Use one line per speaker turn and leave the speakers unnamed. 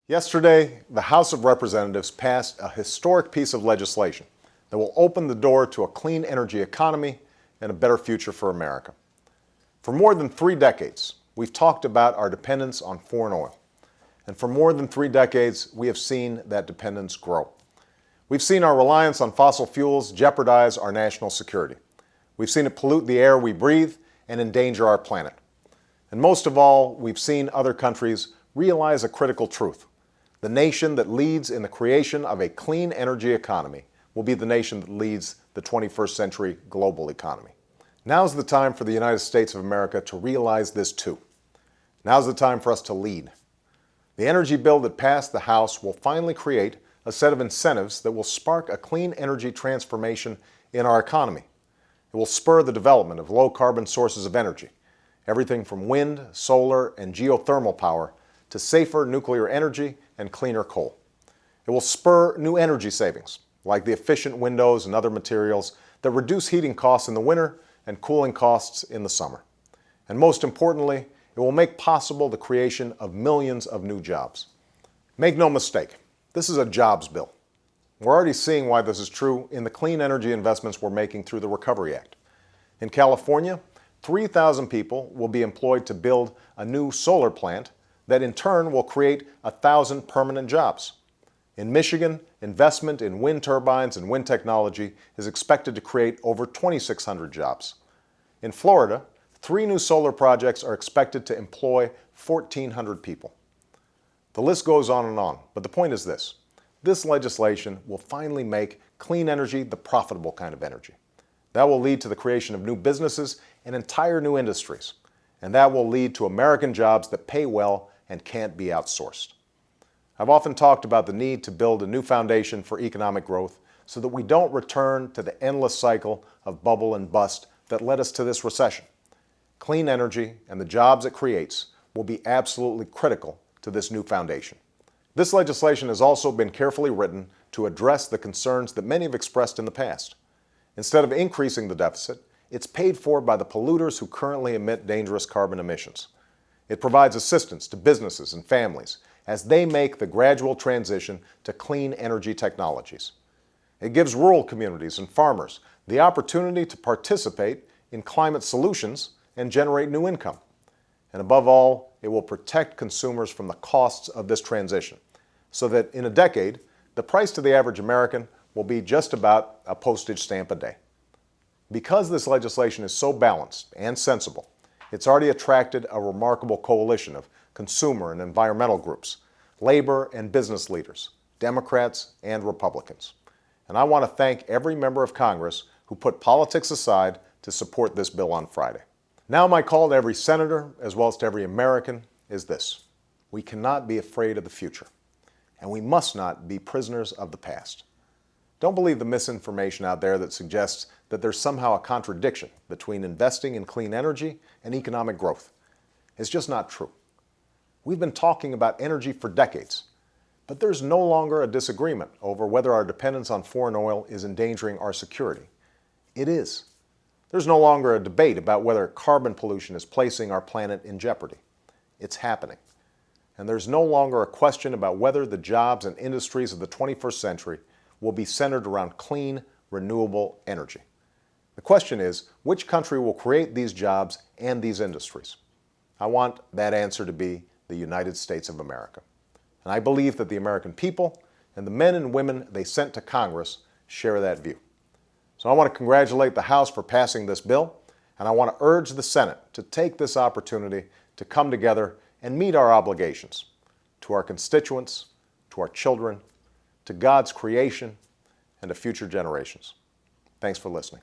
Yesterday, the House of Representatives passed a historic piece of legislation that will open the door to a clean energy economy and a better future for America. For more than 3 decades, we've talked about our dependence on foreign oil. And for more than 3 decades, we have seen that dependence grow. We've seen our reliance on fossil fuels jeopardize our national security. We've seen it pollute the air we breathe and endanger our planet. And most of all, we've seen other countries realize a critical truth. The nation that leads in the creation of a clean energy economy will be the nation that leads the 21st century global economy. Now's the time for the United States of America to realize this too. Now's the time for us to lead. The energy bill that passed the House will finally create a set of incentives that will spark a clean energy transformation in our economy. It will spur the development of low-carbon sources of energy, everything from wind, solar, and geothermal power to safer nuclear energy and cleaner coal. It will spur new energy savings, like the efficient windows and other materials that reduce heating costs in the winter and cooling costs in the summer. And most importantly, it will make possible the creation of millions of new jobs. Make no mistake, this is a jobs bill. We're already seeing why this is true in the clean energy investments we're making through the Recovery Act. In California, 3,000 people will be employed to build a new solar plant that in turn will create 1,000 permanent jobs. In Michigan, investment in wind turbines and wind technology is expected to create over 2,600 jobs. In Florida, 3 new solar projects are expected to employ 1,400 people. The list goes on, but the point is this. This legislation will finally make clean energy the profitable kind of energy. That will lead to the creation of new businesses and entire new industries. And that will lead to American jobs that pay well and can't be outsourced. I've often talked about the need to build a new foundation for economic growth so that we don't return to the endless cycle of bubble and bust that led us to this recession. Clean energy and the jobs it creates will be absolutely critical to this new foundation. This legislation has also been carefully written to address the concerns that many have expressed in the past. Instead of increasing the deficit, it's paid for by the polluters who currently emit dangerous carbon emissions. It provides assistance to businesses and families as they make the gradual transition to clean energy technologies. It gives rural communities and farmers the opportunity to participate in climate solutions and generate new income. And above all, it will protect consumers from the costs of this transition, so that in a decade, the price to the average American will be just about a postage stamp a day. Because this legislation is so balanced and sensible, it's already attracted a remarkable coalition of consumer and environmental groups, labor and business leaders, Democrats and Republicans. And I want to thank every member of Congress who put politics aside to support this bill on Friday. Now my call to every senator, as well as to every American, is this. We cannot be afraid of the future, and we must not be prisoners of the past. Don't believe the misinformation out there that suggests that there's somehow a contradiction between investing in clean energy and economic growth. It's just not true. We've been talking about energy for decades, but there's no longer a disagreement over whether our dependence on foreign oil is endangering our security. It is. There's no longer a debate about whether carbon pollution is placing our planet in jeopardy. It's happening. And there's no longer a question about whether the jobs and industries of the 21st century will be centered around clean, renewable energy. The question is, which country will create these jobs and these industries? I want that answer to be the United States of America. And I believe that the American people and the men and women they sent to Congress share that view. So I want to congratulate the House for passing this bill, and I want to urge the Senate to take this opportunity to come together and meet our obligations to our constituents, to our children, to God's creation, and to future generations. Thanks for listening.